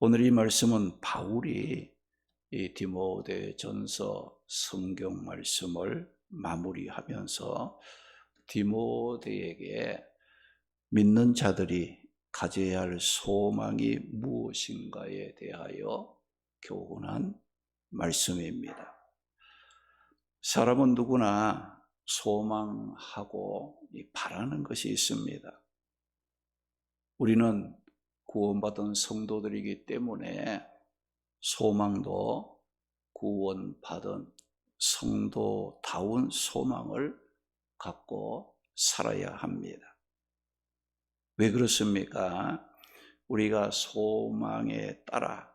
오늘 이 말씀은 바울이 이 디모데전서 성경 말씀을 마무리하면서 디모데에게 믿는 자들이 가져야 할 소망이 무엇인가에 대하여 교훈한 말씀입니다. 사람은 누구나 소망하고 바라는 것이 있습니다. 우리는 구원받은 성도들이기 때문에 소망도 구원받은 성도다운 소망을 갖고 살아야 합니다. 왜 그렇습니까? 우리가 소망에 따라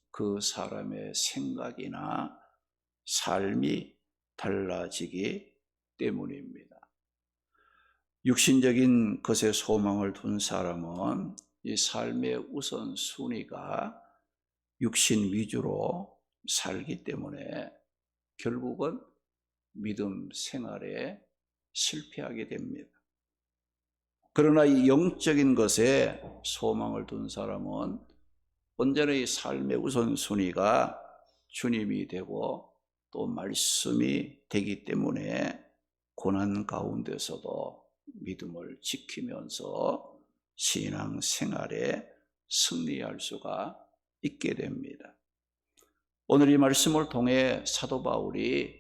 그 사람의 생각이나 삶이 달라지기 때문입니다. 육신적인 것에 소망을 둔 사람은 이 삶의 우선순위가 육신 위주로 살기 때문에 결국은 믿음 생활에 실패하게 됩니다. 그러나 이 영적인 것에 소망을 둔 사람은 언제나 이 삶의 우선순위가 주님이 되고 또 말씀이 되기 때문에 고난 가운데서도 믿음을 지키면서 신앙 생활에 승리할 수가 있게 됩니다. 오늘 이 말씀을 통해 사도 바울이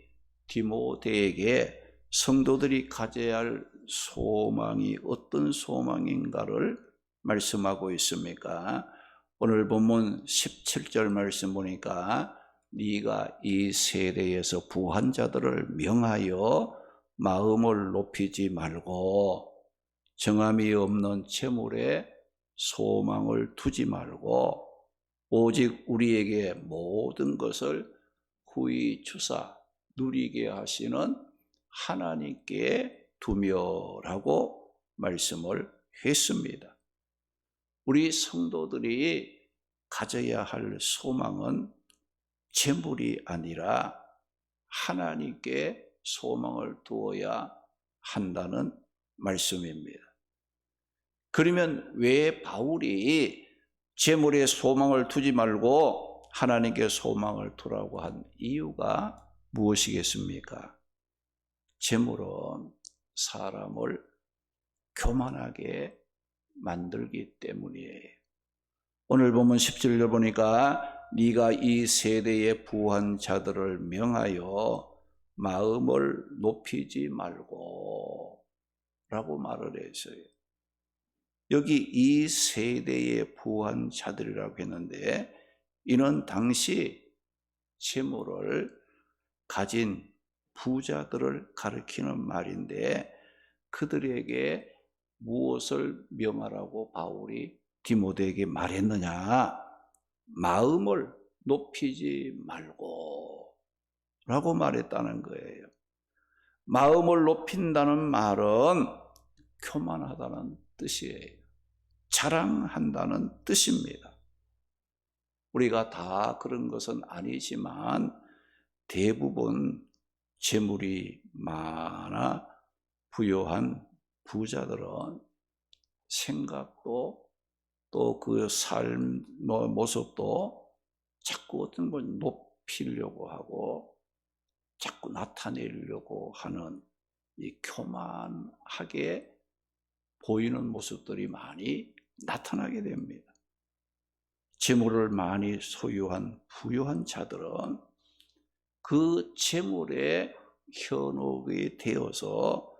디모데에게 성도들이 가져야 할 소망이 어떤 소망인가를 말씀하고 있습니까? 오늘 본문 17절 말씀 보니까 네가 이 세대에서 부한 자들을 명하여 마음을 높이지 말고 정함이 없는 재물에 소망을 두지 말고 오직 우리에게 모든 것을 후히 주사 누리게 하시는 하나님께 두며라고 말씀을 했습니다. 우리 성도들이 가져야 할 소망은 재물이 아니라 하나님께 소망을 두어야 한다는 말씀입니다. 그러면 왜 바울이 재물에 소망을 두지 말고 하나님께 소망을 두라고 한 이유가 무엇이겠습니까? 재물은 사람을 교만하게 만들기 때문이에요. 오늘 본문 17절 보니까 네가 이 세대의 부한 자들을 명하여 마음을 높이지 말고 라고 말을 했어요. 여기 이 세대의 부한 자들이라고 했는데 이는 당시 재물을 가진 부자들을 가리키는 말인데 그들에게 무엇을 명하라고 바울이 디모데에게 말했느냐? 마음을 높이지 말고 라고 말했다는 거예요. 마음을 높인다는 말은 교만하다는 뜻이에요. 자랑한다는 뜻입니다. 우리가 다 그런 것은 아니지만 대부분 재물이 많아 부유한 부자들은 생각도 또 그 삶 모습도 자꾸 어떤 걸 높이려고 하고 자꾸 나타내려고 하는 이 교만하게 보이는 모습들이 많이 나타나게 됩니다. 재물을 많이 소유한 부유한 자들은 그 재물에 현혹이 되어서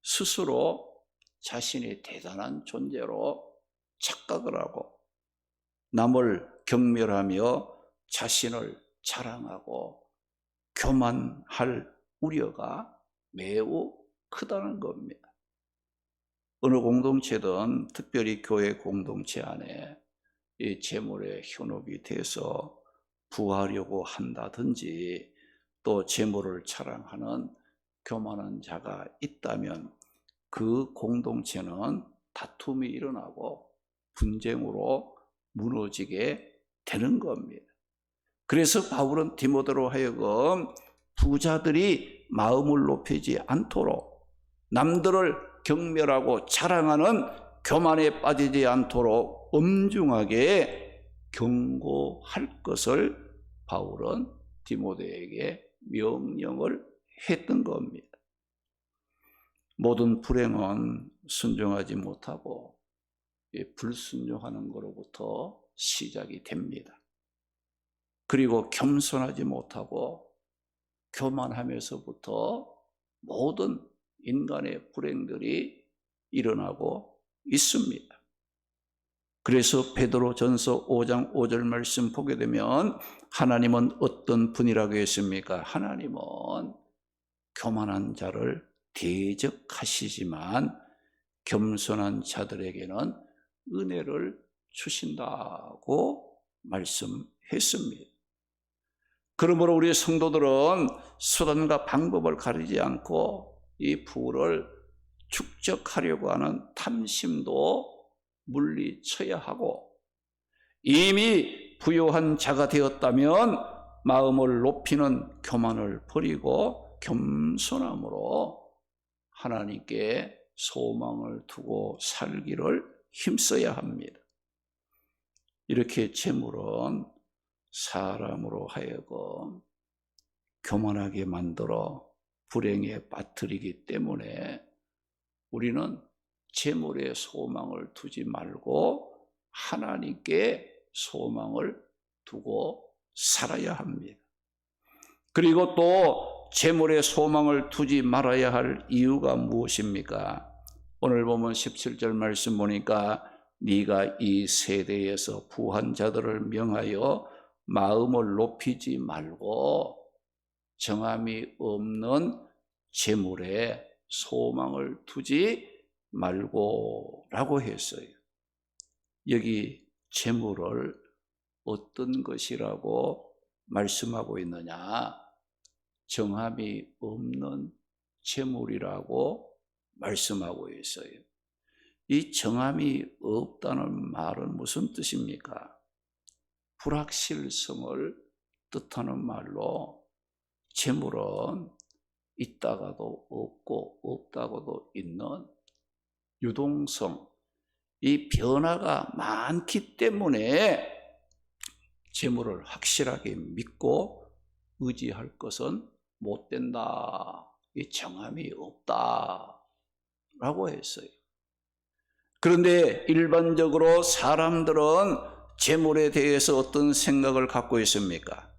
스스로 자신이 대단한 존재로 착각을 하고 남을 경멸하며 자신을 자랑하고 교만할 우려가 매우 크다는 겁니다. 어느 공동체든 특별히 교회 공동체 안에 이 재물에 현혹이 돼서 부하려고 한다든지 또 재물을 자랑하는 교만한 자가 있다면 그 공동체는 다툼이 일어나고 분쟁으로 무너지게 되는 겁니다. 그래서 바울은 디모데로 하여금 부자들이 마음을 높이지 않도록 남들을 경멸하고 자랑하는 교만에 빠지지 않도록 엄중하게 경고할 것을 바울은 디모데에게 명령을 했던 겁니다. 모든 불행은 순종하지 못하고 불순종하는 것로부터 시작이 됩니다. 그리고 겸손하지 못하고 교만하면서부터 모든 인간의 불행들이 일어나고 있습니다. 그래서 베드로전서 5장 5절 말씀 보게 되면 하나님은 어떤 분이라고 했습니까? 하나님은 교만한 자를 대적하시지만 겸손한 자들에게는 은혜를 주신다고 말씀했습니다. 그러므로 우리 성도들은 수단과 방법을 가리지 않고 이 부를 축적하려고 하는 탐심도 물리쳐야 하고, 이미 부요한 자가 되었다면 마음을 높이는 교만을 버리고 겸손함으로 하나님께 소망을 두고 살기를 힘써야 합니다. 이렇게 재물은 사람으로 하여금 교만하게 만들어 불행에 빠뜨리기 때문에 우리는 재물에 소망을 두지 말고 하나님께 소망을 두고 살아야 합니다. 그리고 또 재물에 소망을 두지 말아야 할 이유가 무엇입니까? 오늘 보면 17절 말씀 보니까 네가 이 세대에서 부한 자들을 명하여 마음을 높이지 말고 정함이 없는 재물에 소망을 두지 말고 라고 했어요. 여기 재물을 어떤 것이라고 말씀하고 있느냐? 정함이 없는 재물이라고 말씀하고 있어요. 이 정함이 없다는 말은 무슨 뜻입니까? 불확실성을 뜻하는 말로 재물은 있다가도 없고 없다가도 있는 유동성, 이 변화가 많기 때문에 재물을 확실하게 믿고 의지할 것은 못 된다. 이 정함이 없다라고 했어요. 그런데 일반적으로 사람들은 재물에 대해서 어떤 생각을 갖고 있습니까?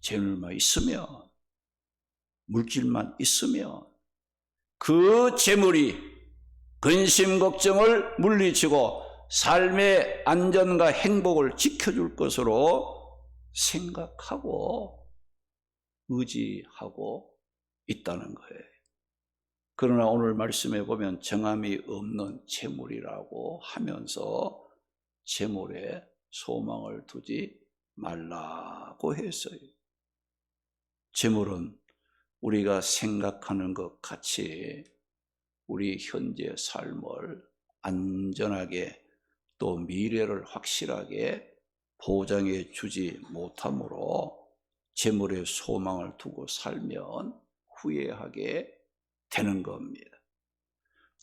재물만 있으면, 물질만 있으면 그 재물이 근심 걱정을 물리치고 삶의 안전과 행복을 지켜줄 것으로 생각하고 의지하고 있다는 거예요. 그러나 오늘 말씀에 보면 정함이 없는 재물이라고 하면서 재물에 소망을 두지 말라고 했어요. 재물은 우리가 생각하는 것 같이 우리 현재 삶을 안전하게 또 미래를 확실하게 보장해 주지 못하므로 재물에 소망을 두고 살면 후회하게 되는 겁니다.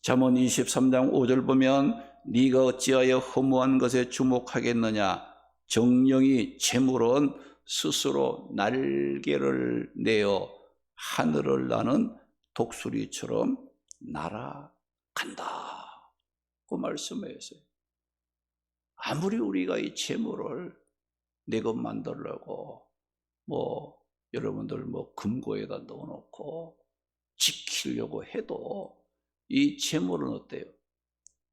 잠언 23장 5절 보면 네가 어찌하여 허무한 것에 주목하겠느냐? 정령이 재물은 스스로 날개를 내어 하늘을 나는 독수리처럼 날아간다. 그 말씀했어요. 아무리 우리가 이 재물을 내 것 만들려고 여러분들 금고에다 넣어놓고 지키려고 해도 이 재물은 어때요?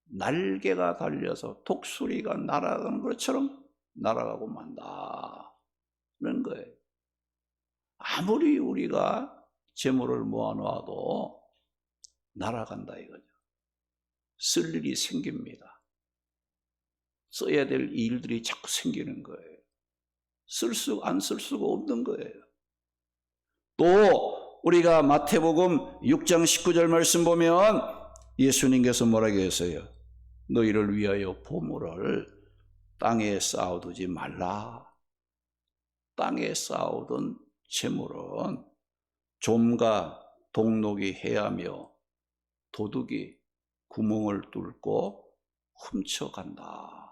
날개가 달려서 독수리가 날아가는 것처럼 날아가고 만다는 거예요. 아무리 우리가 재물을 모아놓아도 날아간다 이거죠. 쓸 일이 생깁니다. 써야 될 일들이 자꾸 생기는 거예요. 안 쓸 수가 없는 거예요. 또 우리가 마태복음 6장 19절 말씀 보면 예수님께서 뭐라고 했어요? 너희를 위하여 보물을 땅에 쌓아두지 말라. 땅에 쌓아둔 재물은 좀과 동록이 해하며 도둑이 구멍을 뚫고 훔쳐간다.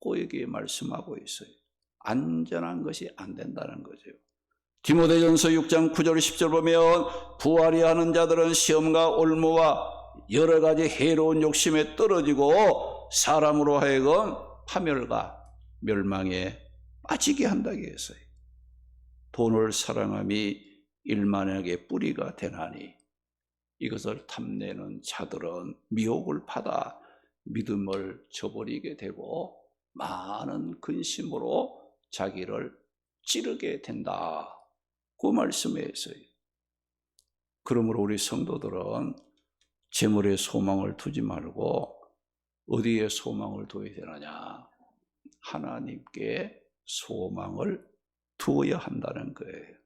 확고하게 말씀하고 있어요. 안전한 것이 안 된다는 거죠. 디모데전서 6장 9절 10절 보면 부활이 하는 자들은 시험과 올무와 여러 가지 해로운 욕심에 떨어지고 사람으로 하여금 파멸과 멸망에 빠지게 한다고 했어요. 돈을 사랑함이 일만에게 뿌리가 되나니 이것을 탐내는 자들은 미혹을 받아 믿음을 저버리게 되고 많은 근심으로 자기를 찌르게 된다. 그 말씀이었어요. 그러므로 우리 성도들은 재물에 소망을 두지 말고 어디에 소망을 둬야 되느냐? 하나님께 소망을 두어야 한다는 거예요.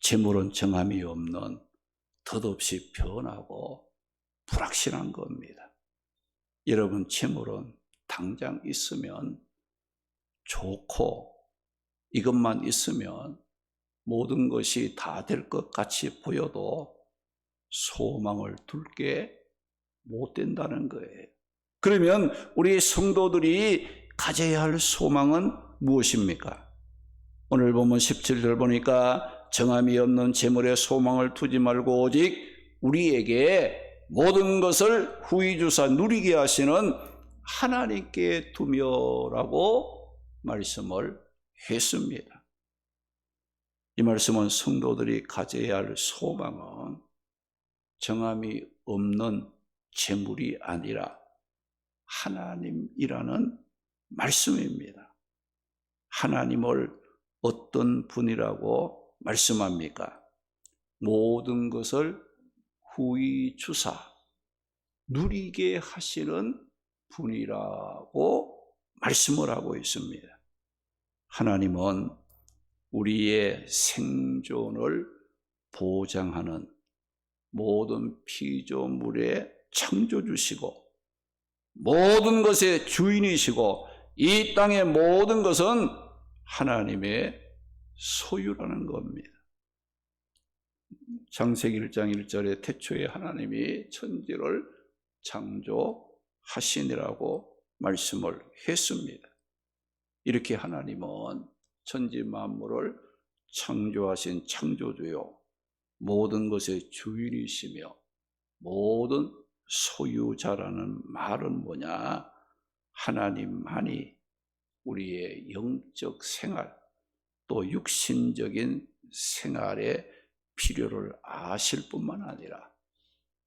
재물은 정함이 없는 덧없이 변하고 불확실한 겁니다. 여러분, 재물은 당장 있으면 좋고 이것만 있으면 모든 것이 다 될 것 같이 보여도 소망을 둘 게 못 된다는 거예요. 그러면 우리 성도들이 가져야 할 소망은 무엇입니까? 오늘 보면 17절 보니까 정함이 없는 재물에 소망을 두지 말고 오직 우리에게 모든 것을 후히 주사 누리게 하시는 하나님께 두며라고 말씀을 했습니다. 이 말씀은 성도들이 가져야 할 소망은 정함이 없는 재물이 아니라 하나님이라는 말씀입니다. 하나님을 어떤 분이라고 말씀합니까? 모든 것을 후히 주사 누리게 하시는 분이라고 말씀을 하고 있습니다. 하나님은 우리의 생존을 보장하는 모든 피조물의 창조주시고 모든 것의 주인이시고 이 땅의 모든 것은 하나님의 소유라는 겁니다. 창세기 1장 1절에 태초에 하나님이 천지를 창조하시니라고 말씀을 했습니다. 이렇게 하나님은 천지 만물을 창조하신 창조주요 모든 것의 주인이시며 모든 소유자라는 말은 뭐냐? 하나님만이 우리의 영적 생활 또 육신적인 생활의 필요를 아실 뿐만 아니라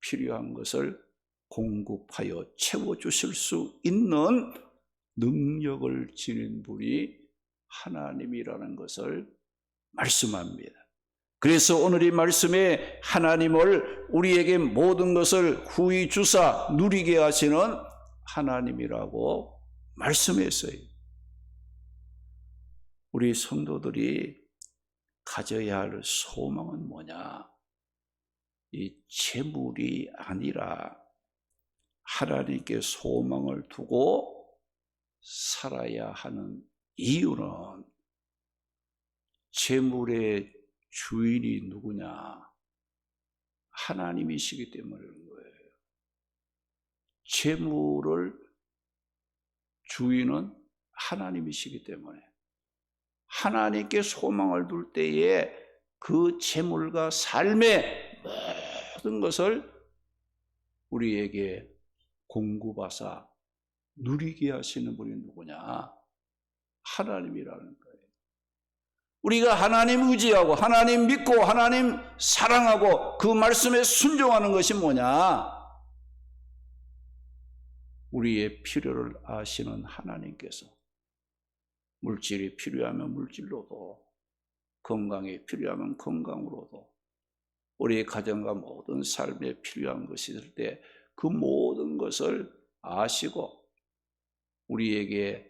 필요한 것을 공급하여 채워주실 수 있는 능력을 지닌 분이 하나님이라는 것을 말씀합니다. 그래서 오늘 이 말씀에 하나님을 우리에게 모든 것을 후히 주사 누리게 하시는 하나님이라고 말씀했어요. 우리 성도들이 가져야 할 소망은 뭐냐? 이 재물이 아니라 하나님께 소망을 두고 살아야 하는 이유는 재물의 주인이 누구냐? 하나님이시기 때문인 거예요. 재물을 주인은 하나님이시기 때문에 하나님께 소망을 둘 때에 그 재물과 삶의 모든 것을 우리에게 공급하사 누리게 하시는 분이 누구냐? 하나님이라는 거예요. 우리가 하나님 의지하고 하나님 믿고 하나님 사랑하고 그 말씀에 순종하는 것이 뭐냐? 우리의 필요를 아시는 하나님께서 물질이 필요하면 물질로도 건강이 필요하면 건강으로도 우리의 가정과 모든 삶에 필요한 것이 있을 때 그 모든 것을 아시고 우리에게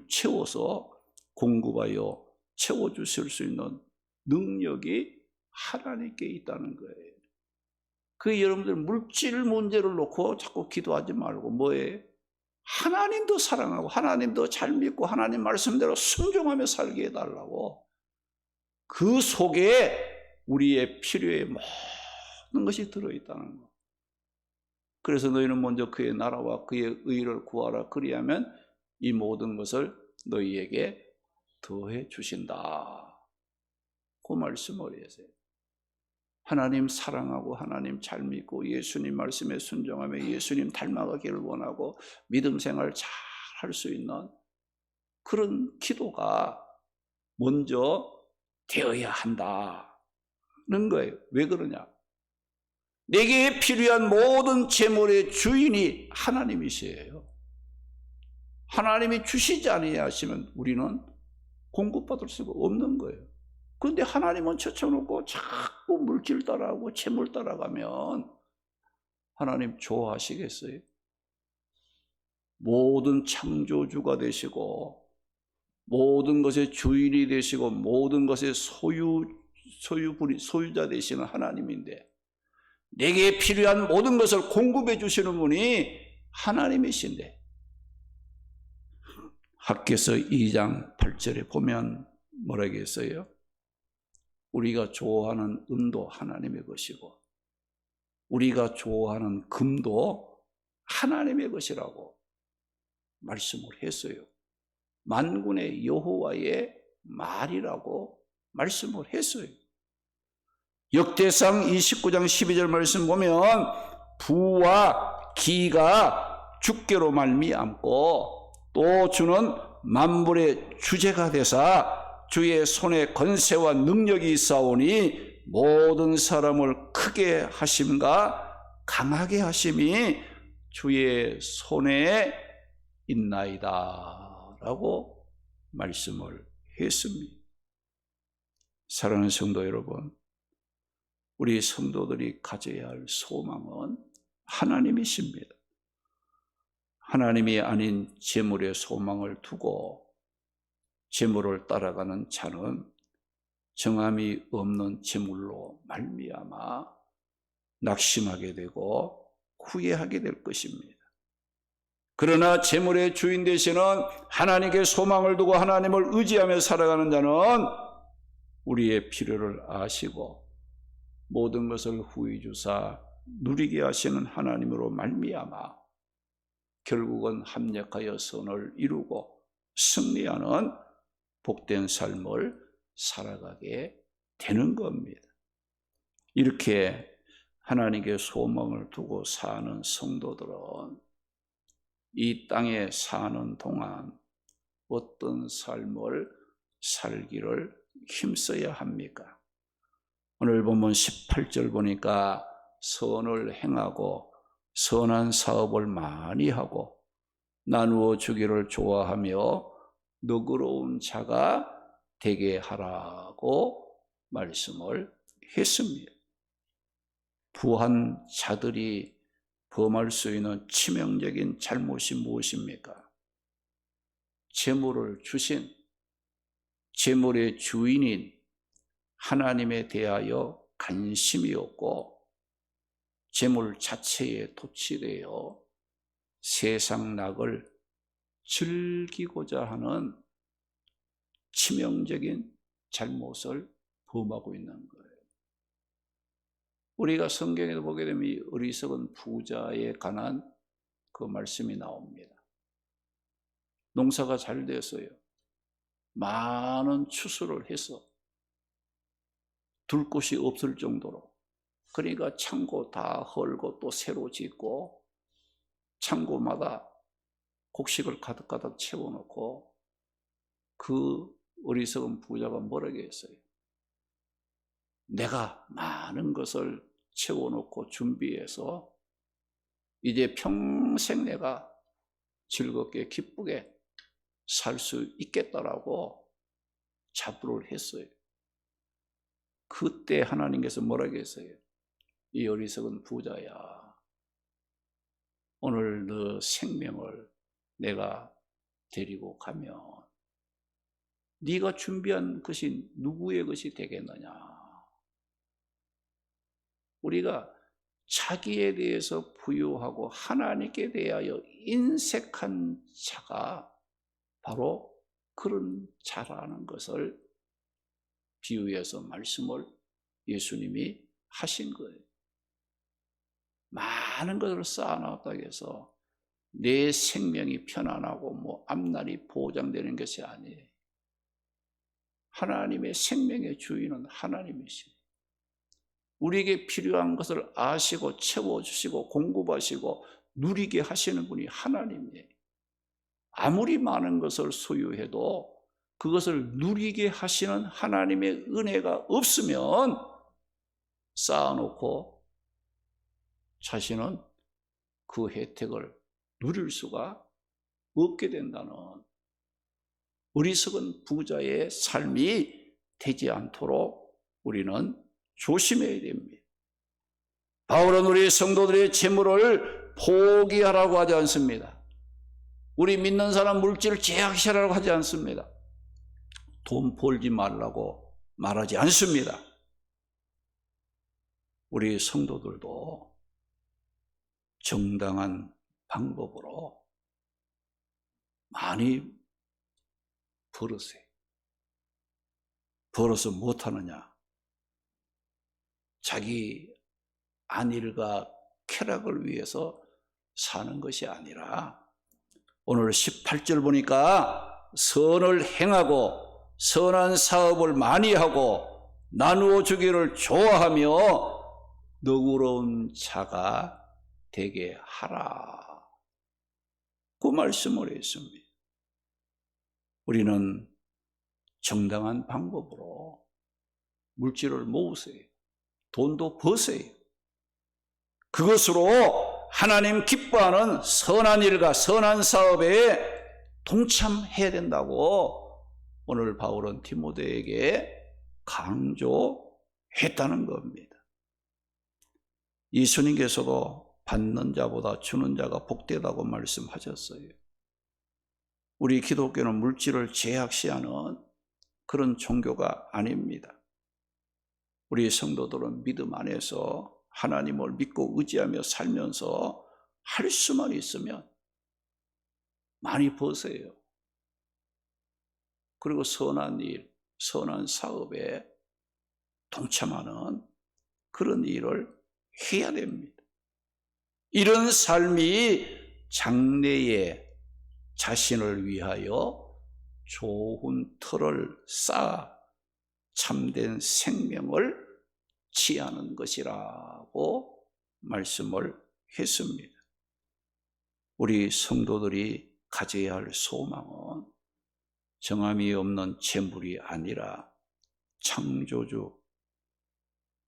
채워서 공급하여 채워주실 수 있는 능력이 하나님께 있다는 거예요. 그 여러분들 물질 문제를 놓고 자꾸 기도하지 말고 뭐예요? 하나님도 사랑하고 하나님도 잘 믿고 하나님 말씀대로 순종하며 살게 해달라고. 그 속에 우리의 필요의 모든 것이 들어있다는 거. 그래서 너희는 먼저 그의 나라와 그의 의를 구하라. 그리하면 이 모든 것을 너희에게 더해 주신다. 그 말씀을 하세요. 하나님 사랑하고 하나님 잘 믿고 예수님 말씀에 순종하며 예수님 닮아가기를 원하고 믿음 생활 잘 할 수 있는 그런 기도가 먼저 되어야 한다는 거예요. 왜 그러냐? 내게 필요한 모든 재물의 주인이 하나님이시에요. 하나님이 주시지 아니하시면 우리는 공급받을 수가 없는 거예요. 그런데 하나님은 쳐쳐놓고 자꾸 물질 따라가고 재물 따라가면 하나님 좋아하시겠어요? 모든 창조주가 되시고 모든 것의 주인이 되시고 모든 것의 소유자 되시는 하나님인데 내게 필요한 모든 것을 공급해 주시는 분이 하나님이신데 학개서 2장 8절에 보면 뭐라고 했어요? 우리가 좋아하는 은도 하나님의 것이고 우리가 좋아하는 금도 하나님의 것이라고 말씀을 했어요. 만군의 여호와의 말이라고 말씀을 했어요. 역대상 29장 12절 말씀 보면 부와 기가 주께로 말미암고 또 주는 만물의 주제가 되사 주의 손에 권세와 능력이 있사오니 모든 사람을 크게 하심과 강하게 하심이 주의 손에 있나이다 라고 말씀을 했습니다. 사랑하는 성도 여러분, 우리 성도들이 가져야 할 소망은 하나님이십니다. 하나님이 아닌 재물에 소망을 두고 재물을 따라가는 자는 정함이 없는 재물로 말미암아 낙심하게 되고 후회하게 될 것입니다. 그러나 재물의 주인 되시는 하나님께 소망을 두고 하나님을 의지하며 살아가는 자는 우리의 필요를 아시고 모든 것을 후히 주사 누리게 하시는 하나님으로 말미암아 결국은 합력하여 선을 이루고 승리하는 복된 삶을 살아가게 되는 겁니다. 이렇게 하나님께 소망을 두고 사는 성도들은 이 땅에 사는 동안 어떤 삶을 살기를 힘써야 합니까? 오늘 본문 18절 보니까 선을 행하고 선한 사업을 많이 하고 나누어 주기를 좋아하며 너그러운 자가 되게 하라고 말씀을 했습니다. 부한 자들이 범할 수 있는 치명적인 잘못이 무엇입니까? 재물을 주신 재물의 주인인 하나님에 대하여 관심이 없고 재물 자체에 도취되어 세상 낙을 즐기고자 하는 치명적인 잘못을 범하고 있는 거예요. 우리가 성경에도 보게 되면 이 어리석은 부자에 관한 그 말씀이 나옵니다. 농사가 잘 됐어요. 많은 추수를 해서 둘 곳이 없을 정도로, 그러니까 창고 다 헐고 또 새로 짓고 창고마다 곡식을 가득가득 채워놓고 그 어리석은 부자가 뭐라고 했어요? 내가 많은 것을 채워놓고 준비해서 이제 평생 내가 즐겁게 기쁘게 살 수 있겠다라고 자부를 했어요. 그때 하나님께서 뭐라고 했어요? 이 어리석은 부자야, 오늘 너 생명을 내가 데리고 가면 네가 준비한 것이 누구의 것이 되겠느냐? 우리가 자기에 대해서 부유하고 하나님께 대하여 인색한 자가 바로 그런 자라는 것을 비유해서 말씀을 예수님이 하신 거예요. 많은 것을 쌓아놨다고 해서 내 생명이 편안하고 앞날이 보장되는 것이 아니에요. 하나님의 생명의 주인은 하나님이십니다. 우리에게 필요한 것을 아시고 채워주시고 공급하시고 누리게 하시는 분이 하나님이에요. 아무리 많은 것을 소유해도 그것을 누리게 하시는 하나님의 은혜가 없으면 쌓아놓고 자신은 그 혜택을 누릴 수가 없게 된다는 어리석은 부자의 삶이 되지 않도록 우리는 조심해야 됩니다. 바울은 우리 성도들의 재물을 포기하라고 하지 않습니다. 우리 믿는 사람 물질을 제약시하라고 하지 않습니다. 돈 벌지 말라고 말하지 않습니다. 우리 성도들도 정당한 방법으로 많이 벌으세요. 벌어서 못하느냐? 자기 안일과 쾌락을 위해서 사는 것이 아니라 오늘 18절 보니까 선을 행하고 선한 사업을 많이 하고 나누어 주기를 좋아하며 너그러운 자가 되게 하라. 그 말씀을 했습니다. 우리는 정당한 방법으로 물질을 모으세요. 돈도 버세요. 그것으로 하나님 기뻐하는 선한 일과 선한 사업에 동참해야 된다고 오늘 바울은 디모데에게 강조했다는 겁니다. 예수님께서도 받는 자보다 주는 자가 복되다고 말씀하셨어요. 우리 기독교는 물질을 제약시하는 그런 종교가 아닙니다. 우리 성도들은 믿음 안에서 하나님을 믿고 의지하며 살면서 할 수만 있으면 많이 버세요. 그리고 선한 일, 선한 사업에 동참하는 그런 일을 해야 됩니다. 이런 삶이 장래에 자신을 위하여 좋은 터를 쌓아 참된 생명을 취하는 것이라고 말씀을 했습니다. 우리 성도들이 가져야 할 소망은 정함이 없는 재물이 아니라 창조주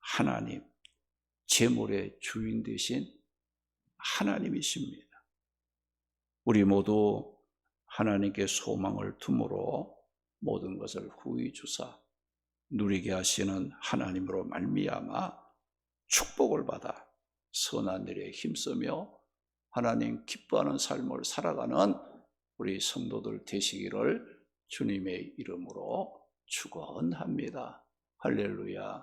하나님, 재물의 주인 되신 하나님이십니다. 우리 모두 하나님께 소망을 둠으로 모든 것을 후히 주사 누리게 하시는 하나님으로 말미암아 축복을 받아 선한 일에 힘쓰며 하나님 기뻐하는 삶을 살아가는 우리 성도들 되시기를 주님의 이름으로 축원합니다. 할렐루야.